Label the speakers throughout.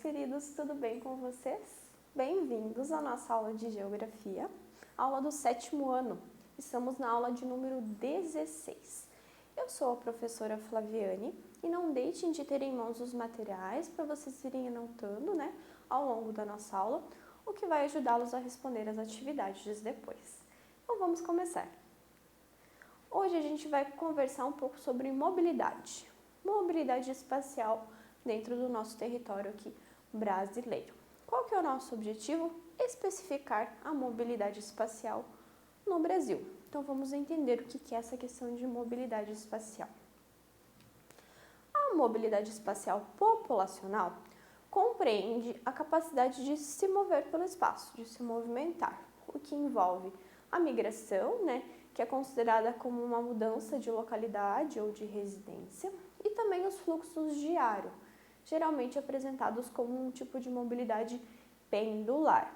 Speaker 1: queridos, tudo bem com vocês? Bem-vindos à nossa aula de Geografia, aula do 7º ano. Estamos na aula de número 16. Eu sou a professora Flaviane e não deixem de ter em mãos os materiais para vocês irem anotando, ao longo da nossa aula, o que vai ajudá-los a responder as atividades depois. Então vamos começar. Hoje a gente vai conversar um pouco sobre mobilidade espacial dentro do nosso território aqui brasileiro. Qual que é o nosso objetivo? Especificar a mobilidade espacial no Brasil. Então vamos entender o que é essa questão de mobilidade espacial. A mobilidade espacial populacional compreende a capacidade de se mover pelo espaço, de se movimentar, o que envolve a migração, que é considerada como uma mudança de localidade ou de residência, e também os fluxos diários, geralmente apresentados como um tipo de mobilidade pendular.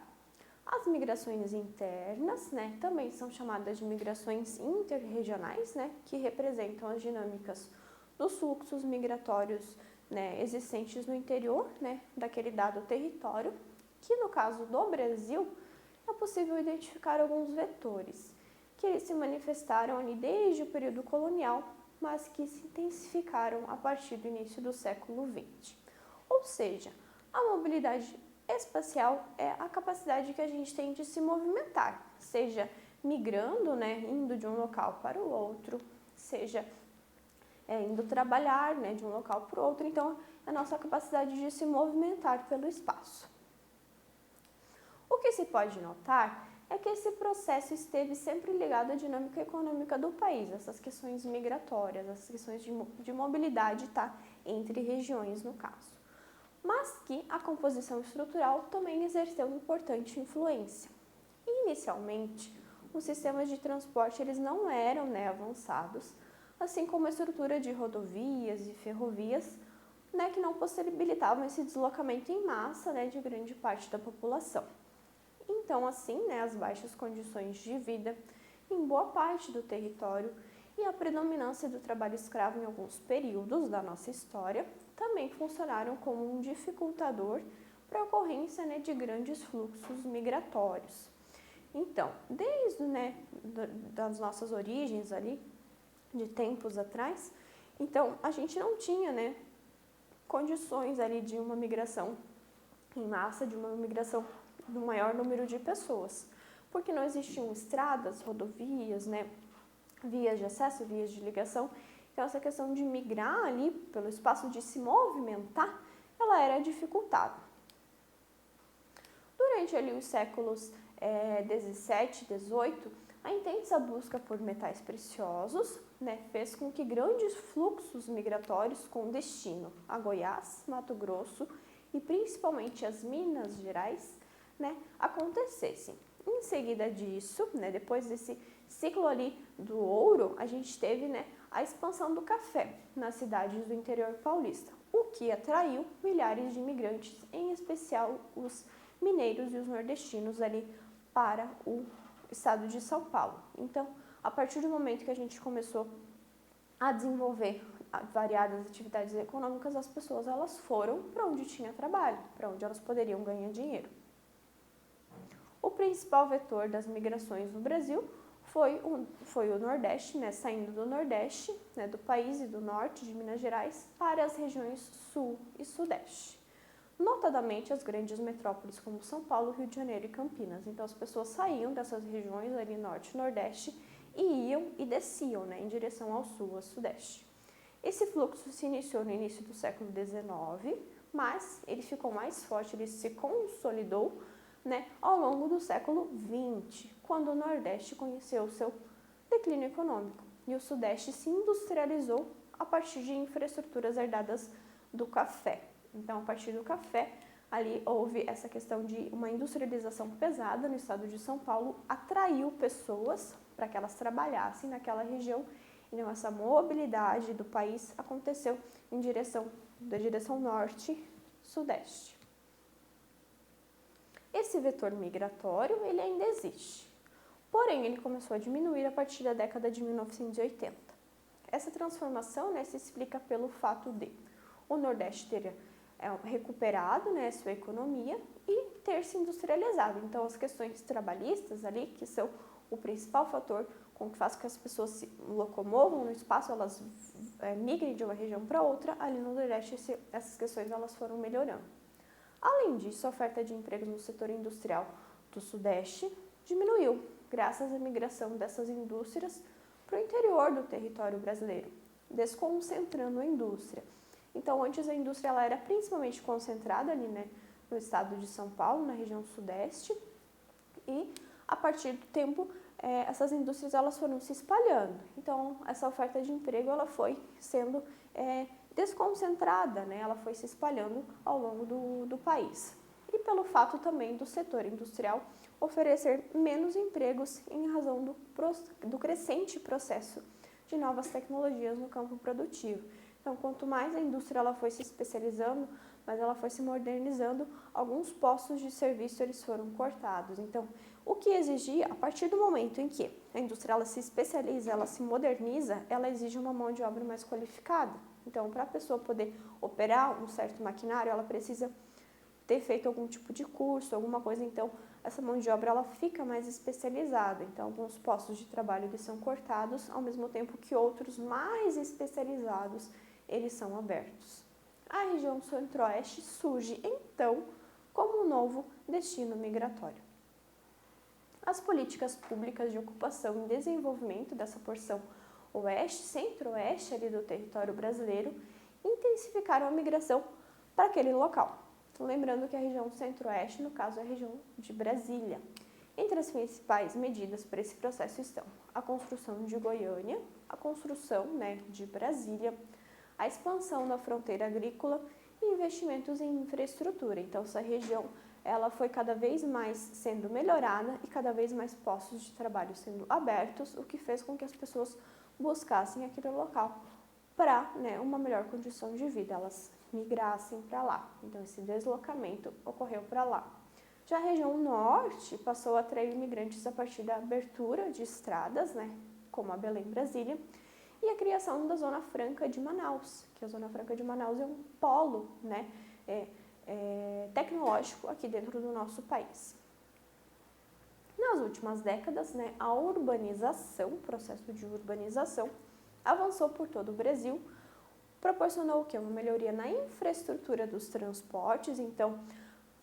Speaker 1: As migrações internas, também são chamadas de migrações interregionais, que representam as dinâmicas dos fluxos migratórios existentes no interior daquele dado território, que no caso do Brasil é possível identificar alguns vetores, que eles se manifestaram ali desde o período colonial, mas que se intensificaram a partir do início do século XX. Ou seja, a mobilidade espacial é a capacidade que a gente tem de se movimentar, seja migrando, indo de um local para o outro, seja indo trabalhar, de um local para o outro. Então, é a nossa capacidade de se movimentar pelo espaço. O que se pode notar é que esse processo esteve sempre ligado à dinâmica econômica do país, essas questões migratórias, essas questões de mobilidade entre regiões no caso. Mas que a composição estrutural também exerceu importante influência. Inicialmente, os sistemas de transporte eles não eram avançados, assim como a estrutura de rodovias e ferrovias, que não possibilitavam esse deslocamento em massa de grande parte da população. Então, assim, as baixas condições de vida em boa parte do território e a predominância do trabalho escravo em alguns períodos da nossa história também funcionaram como um dificultador para a ocorrência de grandes fluxos migratórios. Então, desde das nossas origens ali, de tempos atrás, então a gente não tinha condições ali de uma migração em massa, de uma migração do maior número de pessoas, porque não existiam estradas, rodovias, vias de acesso, vias de ligação. Então, essa questão de migrar ali pelo espaço, de se movimentar, ela era dificultada. Durante ali os séculos 17 e 18, a intensa busca por metais preciosos fez com que grandes fluxos migratórios com destino a Goiás, Mato Grosso e principalmente as Minas Gerais acontecessem. Em seguida disso, depois desse ciclo ali do ouro, a gente teve a expansão do café nas cidades do interior paulista, o que atraiu milhares de imigrantes, em especial os mineiros e os nordestinos ali para o estado de São Paulo. Então, a partir do momento que a gente começou a desenvolver variadas atividades econômicas, as pessoas elas foram para onde tinha trabalho, para onde elas poderiam ganhar dinheiro. O principal vetor das migrações no Brasil foi o Nordeste, saindo do Nordeste do país e do Norte de Minas Gerais para as regiões Sul e Sudeste. Notadamente as grandes metrópoles como São Paulo, Rio de Janeiro e Campinas. Então as pessoas saíam dessas regiões ali Norte e Nordeste e iam e desciam em direção ao Sul, ao Sudeste. Esse fluxo se iniciou no início do século XIX, mas ele ficou mais forte, ele se consolidou ao longo do século XX, quando o Nordeste conheceu o seu declínio econômico e o Sudeste se industrializou a partir de infraestruturas herdadas do café. Então, a partir do café, ali houve essa questão de uma industrialização pesada no estado de São Paulo, atraiu pessoas para que elas trabalhassem naquela região. Então, essa mobilidade do país aconteceu da direção norte-sudeste. Esse vetor migratório, ele ainda existe, porém ele começou a diminuir a partir da década de 1980. Essa transformação se explica pelo fato de o Nordeste ter recuperado, né, sua economia e ter se industrializado. Então, as questões trabalhistas ali, que são o principal fator com que faz com que as pessoas se locomovam no espaço, elas migrem de uma região para outra, ali no Nordeste essas questões elas foram melhorando. Além disso, a oferta de empregos no setor industrial do Sudeste diminuiu, graças à migração dessas indústrias para o interior do território brasileiro, desconcentrando a indústria. Então, antes a indústria ela era principalmente concentrada ali, né, no estado de São Paulo, na região Sudeste, e a partir do tempo essas indústrias elas foram se espalhando. Então, essa oferta de emprego ela foi sendo desconcentrada, né? Ela foi se espalhando ao longo do país. E pelo fato também do setor industrial oferecer menos empregos em razão do crescente processo de novas tecnologias no campo produtivo. Então, quanto mais a indústria ela foi se especializando, mas ela foi se modernizando, alguns postos de serviço eles foram cortados. Então, o que exigia, a partir do momento em que a indústria ela se especializa, ela se moderniza, ela exige uma mão de obra mais qualificada. Então, para a pessoa poder operar um certo maquinário, ela precisa ter feito algum tipo de curso, alguma coisa. Então, essa mão de obra ela fica mais especializada. Então, alguns postos de trabalho eles são cortados, ao mesmo tempo que outros mais especializados eles são abertos. A região centro-oeste surge, então, como um novo destino migratório. As políticas públicas de ocupação e desenvolvimento dessa porção oeste, centro-oeste ali do território brasileiro, intensificaram a migração para aquele local. Então, lembrando que a região centro-oeste, no caso, é a região de Brasília. Entre as principais medidas para esse processo estão a construção de Goiânia, a construção, né, de Brasília, a expansão da fronteira agrícola e investimentos em infraestrutura. Então, essa região ela foi cada vez mais sendo melhorada e cada vez mais postos de trabalho sendo abertos, o que fez com que as pessoas buscassem aquele local para, né, uma melhor condição de vida, elas migrassem para lá. Então, esse deslocamento ocorreu para lá. Já a região norte passou a atrair imigrantes a partir da abertura de estradas, né, como a Belém-Brasília, e a criação da Zona Franca de Manaus, que a Zona Franca de Manaus é um polo, né, tecnológico aqui dentro do nosso país. Nas últimas décadas, né, a urbanização, o processo de urbanização, avançou por todo o Brasil, proporcionou o quê? Uma melhoria na infraestrutura dos transportes. Então,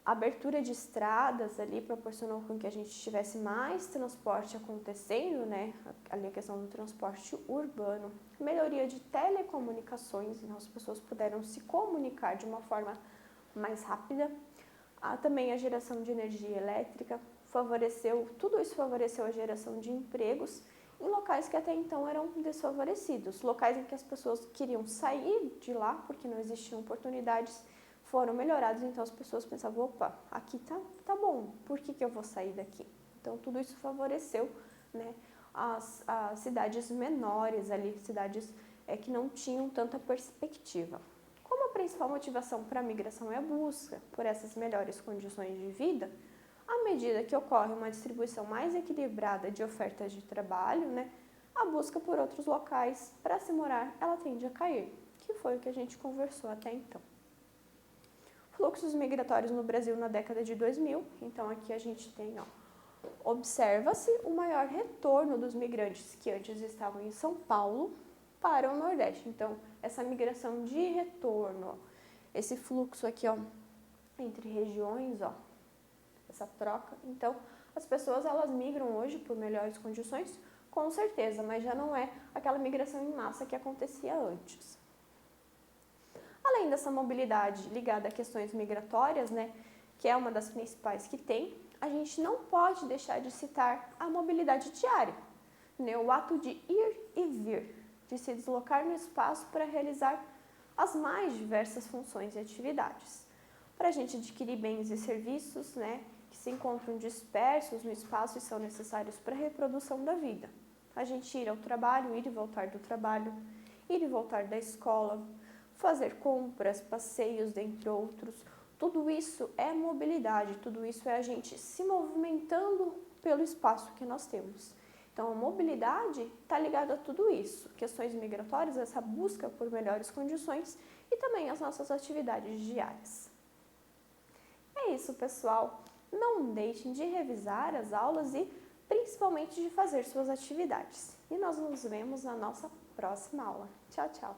Speaker 1: a abertura de estradas ali proporcionou com que a gente tivesse mais transporte acontecendo, né, ali a questão do transporte urbano, melhoria de telecomunicações, então as pessoas puderam se comunicar de uma forma mais rápida. Também a geração de energia elétrica tudo isso favoreceu a geração de empregos em locais que até então eram desfavorecidos, locais em que as pessoas queriam sair de lá porque não existiam oportunidades, foram melhorados, então as pessoas pensavam, opa, aqui tá bom, por que eu vou sair daqui? Então tudo isso favoreceu, né, as cidades menores ali, cidades que não tinham tanta perspectiva. Como a principal motivação para a migração é a busca por essas melhores condições de vida, à medida que ocorre uma distribuição mais equilibrada de ofertas de trabalho, né, a busca por outros locais para se morar, ela tende a cair, que foi o que a gente conversou até então. Fluxos migratórios no Brasil na década de 2000, então aqui a gente tem, observa-se o maior retorno dos migrantes que antes estavam em São Paulo para o Nordeste. Então, essa migração de retorno, esse fluxo aqui, entre regiões, essa troca. Então, as pessoas elas migram hoje por melhores condições, com certeza, mas já não é aquela migração em massa que acontecia antes. Além dessa mobilidade ligada a questões migratórias, né, que é uma das principais que tem, a gente não pode deixar de citar a mobilidade diária, né, o ato de ir e vir, de se deslocar no espaço para realizar as mais diversas funções e atividades. Para a gente adquirir bens e serviços, né, que se encontram dispersos no espaço e são necessários para a reprodução da vida. A gente ir ao trabalho, ir e voltar do trabalho, ir e voltar da escola, fazer compras, passeios, dentre outros. Tudo isso é mobilidade, tudo isso é a gente se movimentando pelo espaço que nós temos. Então, a mobilidade está ligada a tudo isso, questões migratórias, essa busca por melhores condições e também as nossas atividades diárias. É isso, pessoal. Não deixem de revisar as aulas e principalmente de fazer suas atividades. E nós nos vemos na nossa próxima aula. Tchau, tchau!